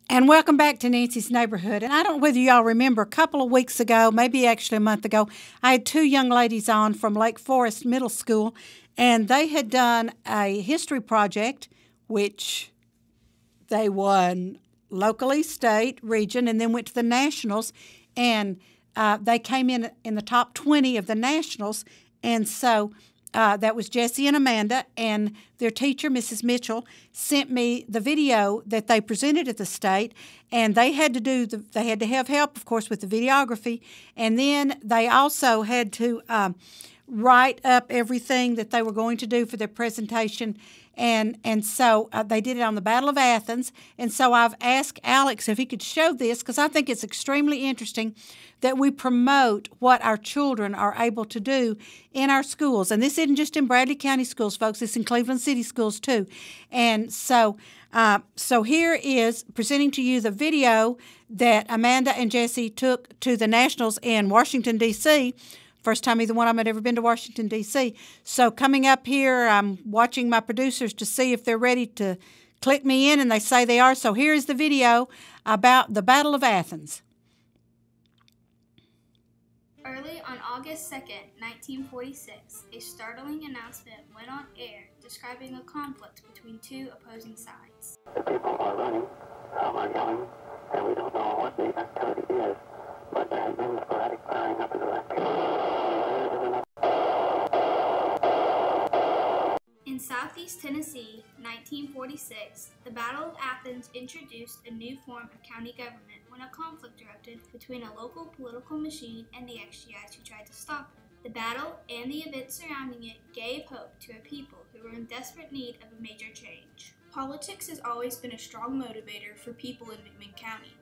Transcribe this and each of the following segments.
And welcome back to Nancy's Neighborhood. And I don't know whether y'all remember, a couple of weeks ago, maybe actually a month ago, I had two young ladies on from Lake Forest Middle School, and they had done a history project, which they won locally, state, region, and then went to the nationals, and they came in the top 20 of the nationals. And so that was Jesse and Amanda, and their teacher, Mrs. Mitchell, sent me the video that they presented at the state, and they had to have help, of course, with the videography, and then they also had to write up everything that they were going to do for their presentation. And so they did it on the Battle of Athens. And so I've asked Alex if he could show this, because I think it's extremely interesting that we promote what our children are able to do in our schools. And this isn't just in Bradley County schools, folks. It's in Cleveland City schools, too. And so here is presenting to you the video that Amanda and Jesse took to the Nationals in Washington, D.C., first time either one of them had ever been to Washington, D.C. So coming up here, I'm watching my producers to see if they're ready to click me in, and they say they are. So here's the video about the Battle of Athens. Early on August 2nd, 1946, a startling announcement went on air describing a conflict between two opposing sides. The people are running, some are yelling, and we don't know what the activity is, but there has been sporadic firing up in the left. In southeast Tennessee, 1946, the Battle of Athens introduced a new form of county government when a conflict erupted between a local political machine and the ex-GIs who tried to stop it. The battle and the events surrounding it gave hope to a people who were in desperate need of a major change. Politics has always been a strong motivator for people in McMinn County.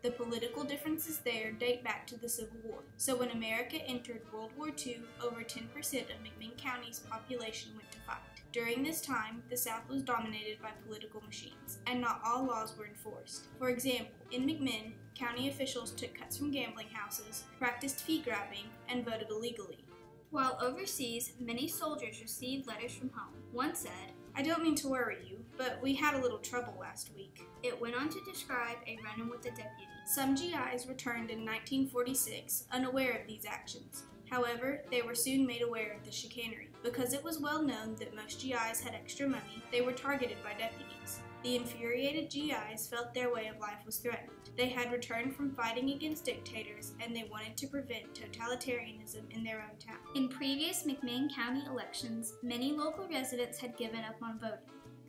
The political differences there date back to the Civil War. So when America entered World War II, over 10% of McMinn County's population went to fight. During this time, the South was dominated by political machines, and not all laws were enforced. For example, in McMinn, county officials took cuts from gambling houses, practiced fee grabbing, and voted illegally. While overseas, many soldiers received letters from home. One said, "I don't mean to worry you, but we had a little trouble last week." It went on to describe a run-in with a deputy. Some GIs returned in 1946 unaware of these actions. However, they were soon made aware of the chicanery. Because it was well known that most GIs had extra money, they were targeted by deputies. The infuriated GIs felt their way of life was threatened. They had returned from fighting against dictators, and they wanted to prevent totalitarianism in their own town. In previous McMinn County elections, many local residents had given up on voting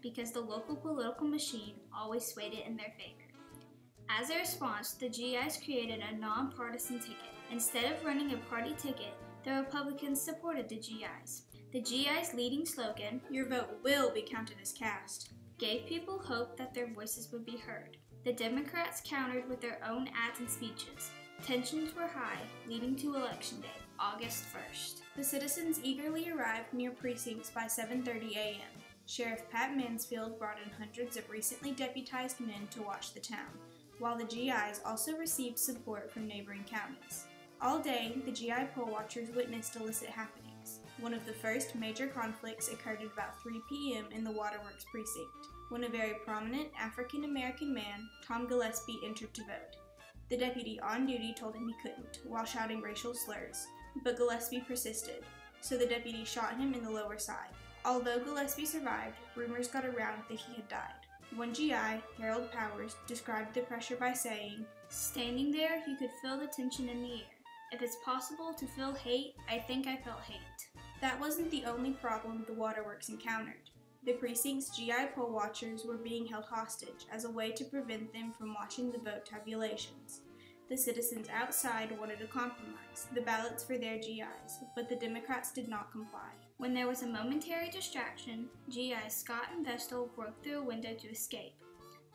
because the local political machine always swayed it in their favor. As a response, the GIs created a nonpartisan ticket. Instead of running a party ticket, the Republicans supported the GIs. The GIs' leading slogan, "Your vote will be counted as cast," gave people hope that their voices would be heard. The Democrats countered with their own ads and speeches. Tensions were high, leading to Election Day, August 1st. The citizens eagerly arrived near precincts by 7:30 a.m. Sheriff Pat Mansfield brought in hundreds of recently deputized men to watch the town, while the GIs also received support from neighboring counties. All day, the GI poll watchers witnessed illicit happenings. One of the first major conflicts occurred at about 3 p.m. in the Waterworks precinct, when a very prominent African-American man, Tom Gillespie, entered to vote. The deputy on duty told him he couldn't, while shouting racial slurs, but Gillespie persisted, so the deputy shot him in the lower side. Although Gillespie survived, rumors got around that he had died. One GI, Harold Powers, described the pressure by saying, "Standing there, you could feel the tension in the air. If it's possible to feel hate, I think I felt hate." That wasn't the only problem the Waterworks encountered. The precinct's GI poll watchers were being held hostage as a way to prevent them from watching the vote tabulations. The citizens outside wanted a compromise, the ballots for their GIs, but the Democrats did not comply. When there was a momentary distraction, GIs Scott and Vestal broke through a window to escape.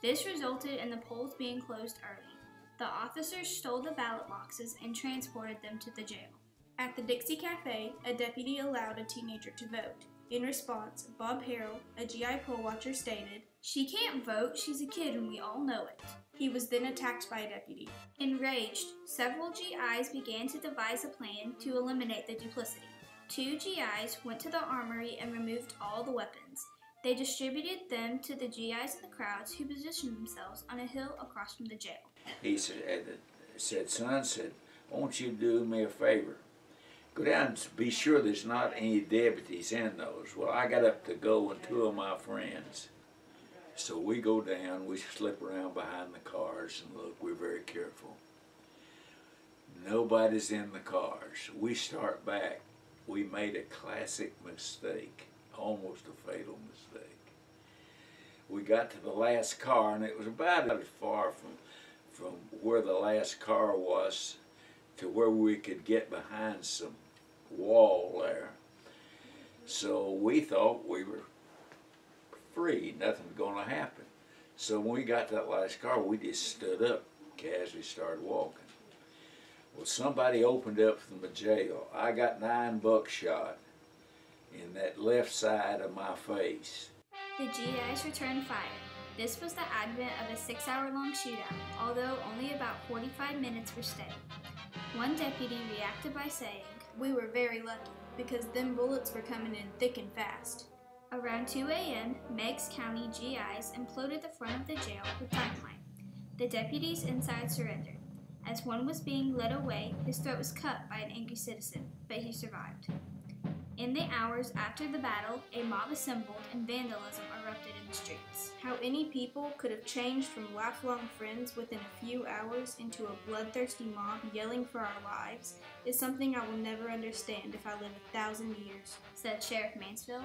This resulted in the polls being closed early. The officers stole the ballot boxes and transported them to the jail. At the Dixie Cafe, a deputy allowed a teenager to vote. In response, Bob Harrell, a GI poll watcher, stated, "She can't vote, she's a kid and we all know it." He was then attacked by a deputy. Enraged, several GIs began to devise a plan to eliminate the duplicity. Two GIs went to the armory and removed all the weapons. They distributed them to the GIs and the crowds who positioned themselves on a hill across from the jail. He said, son, I want you to do me a favor. Go down and be sure there's not any deputies in those. Well, I got up to go and two of my friends. So we go down, we slip around behind the cars and look, we're very careful. Nobody's in the cars. We start back. We made a classic mistake, almost a fatal mistake. We got to the last car, and it was about as far from where the last car was to where we could get behind some wall there. So we thought we were free, nothing was going to happen. So when we got to that last car, we just stood up, casually started walking. Well, somebody opened up from the jail. I got 9 buckshot in that left side of my face. The GIs returned fire. This was the advent of a 6-hour-long shootout, although only about 45 minutes were stayed. One deputy reacted by saying, "We were very lucky, because them bullets were coming in thick and fast." Around 2 a.m., Meigs County GIs imploded the front of the jail with dynamite. The deputies inside surrendered. As one was being led away, his throat was cut by an angry citizen, but he survived. In the hours after the battle, a mob assembled and vandalism erupted in the streets. How any people could have changed from lifelong friends within a few hours into a bloodthirsty mob yelling for our lives is something I will never understand if I live 1,000 years, said Sheriff Mansfield.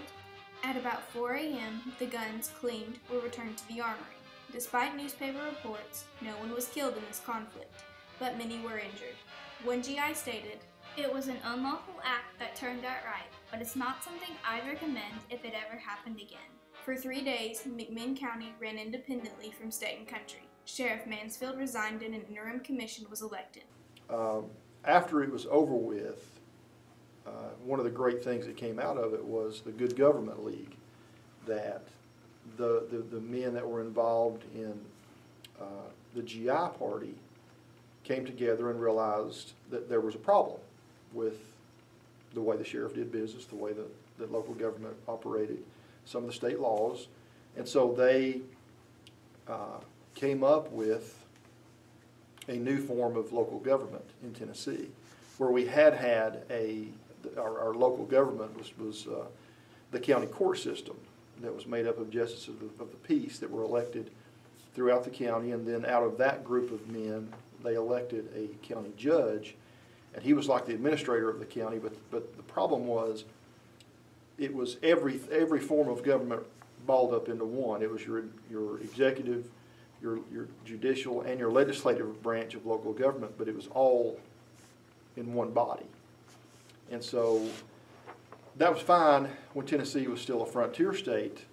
At about 4 a.m., the guns, cleaned, were returned to the armory. Despite newspaper reports, no one was killed in this conflict, but many were injured. One GI stated, "It was an unlawful act that turned out right, but it's not something I'd recommend if it ever happened again." For 3 days, McMinn County ran independently from state and country. Sheriff Mansfield resigned and an interim commission was elected. After it was over with, one of the great things that came out of it was the Good Government League, that the men that were involved in the GI party came together and realized that there was a problem with the way the sheriff did business, the way that local government operated, some of the state laws, and so they came up with a new form of local government in Tennessee, where we had our local government was the county court system that was made up of justices of the peace that were elected throughout the county, and then out of that group of men, they elected a county judge, and he was like the administrator of the county. But the problem was, it was every form of government balled up into one. It was your executive, your judicial, and your legislative branch of local government, but it was all in one body. And so that was fine when Tennessee was still a frontier state,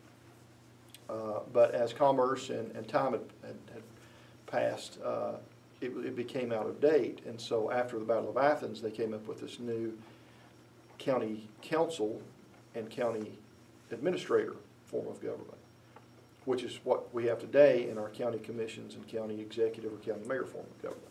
but as commerce and time had passed, it became out of date. And so after the Battle of Athens, they came up with this new county council and county administrator form of government, which is what we have today in our county commissions and county executive or county mayor form of government.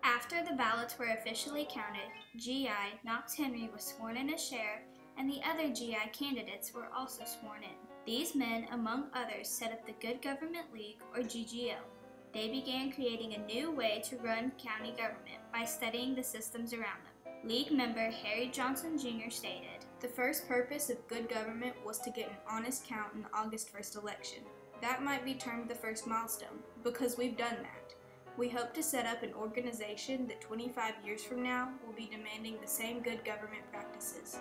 After the ballots were officially counted, GI Knox Henry was sworn in as sheriff, and the other GI candidates were also sworn in. These men, among others, set up the Good Government League, or GGL. They began creating a new way to run county government by studying the systems around them. League member Harry Johnson Jr. stated, "The first purpose of good government was to get an honest count in the August 1st election. That might be termed the first milestone, because we've done that. We hope to set up an organization that 25 years from now will be demanding the same good government practices."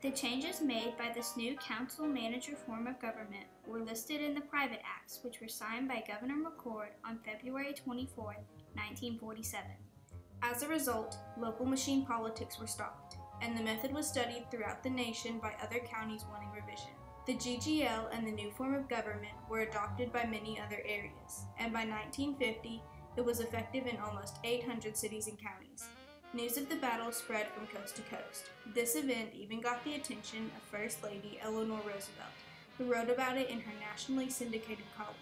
The changes made by this new council-manager form of government were listed in the Private Acts, which were signed by Governor McCord on February 24, 1947. As a result, local machine politics were stopped, and the method was studied throughout the nation by other counties wanting revision. The GGL and the new form of government were adopted by many other areas, and by 1950, it was effective in almost 800 cities and counties. News of the battle spread from coast to coast. This event even got the attention of First Lady Eleanor Roosevelt, who wrote about it in her nationally syndicated column.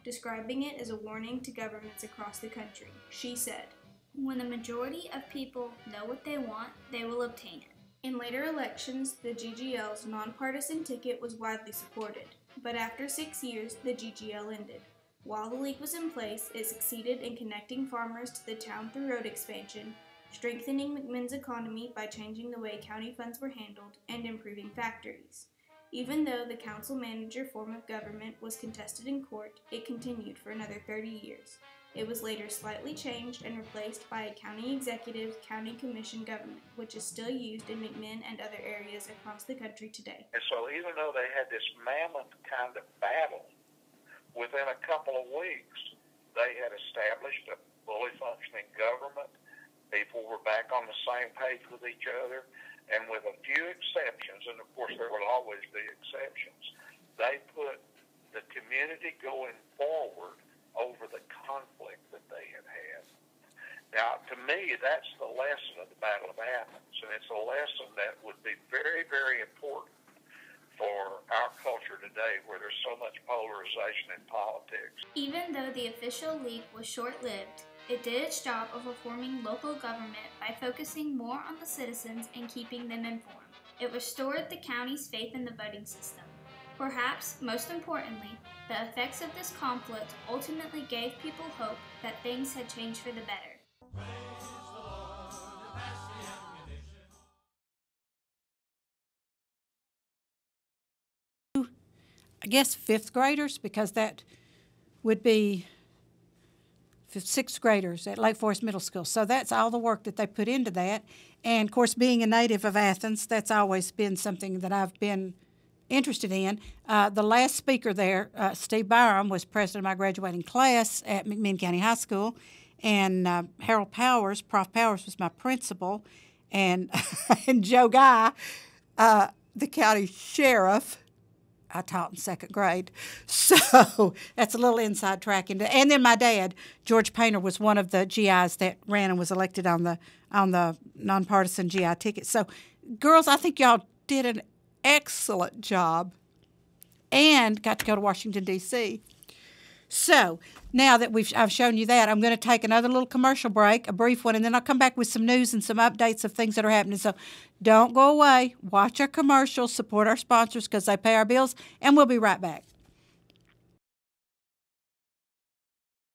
Describing it as a warning to governments across the country, she said, "When the majority of people know what they want, they will obtain it." In later elections, the GGL's nonpartisan ticket was widely supported. But after 6 years, the GGL ended. While the league was in place, it succeeded in connecting farmers to the town through road expansion, strengthening McMinn's economy by changing the way county funds were handled, and improving factories. Even though the council-manager form of government was contested in court, it continued for another 30 years. It was later slightly changed and replaced by a county executive, county commission government, which is still used in McMinn and other areas across the country today. And so even though they had this mammoth kind of battle, within a couple of weeks, they had established a fully functioning government. People were back on the same page with each other, and with a few exceptions, and of course there will always be exceptions, they put the community going forward over the conflict that they had had. Now, to me, that's the lesson of the Battle of Athens, and it's a lesson that would be very, very important for our culture today, where there's so much polarization in politics. Even though the official league was short-lived, it did its job of reforming local government by focusing more on the citizens and keeping them informed. It restored the county's faith in the voting system. Perhaps, most importantly, the effects of this conflict ultimately gave people hope that things had changed for the better. I guess fifth graders, because that would be sixth graders at Lake Forest Middle School. So that's all the work that they put into that. And, of course, being a native of Athens, that's always been something that I've been interested in. The last speaker there, Steve Byram, was president of my graduating class at McMinn County High School. And Harold Powers, Prof. Powers, was my principal. And, and Joe Guy, the county sheriff, I taught in second grade. So that's a little inside track. And then my dad, George Painter, was one of the GIs that ran and was elected on the nonpartisan GI ticket. So, girls, I think y'all did an excellent job and got to go to Washington, D.C. So now that I've shown you that, I'm going to take another little commercial break, a brief one, and then I'll come back with some news and some updates of things that are happening. So don't go away. Watch our commercials, support our sponsors because they pay our bills, and we'll be right back.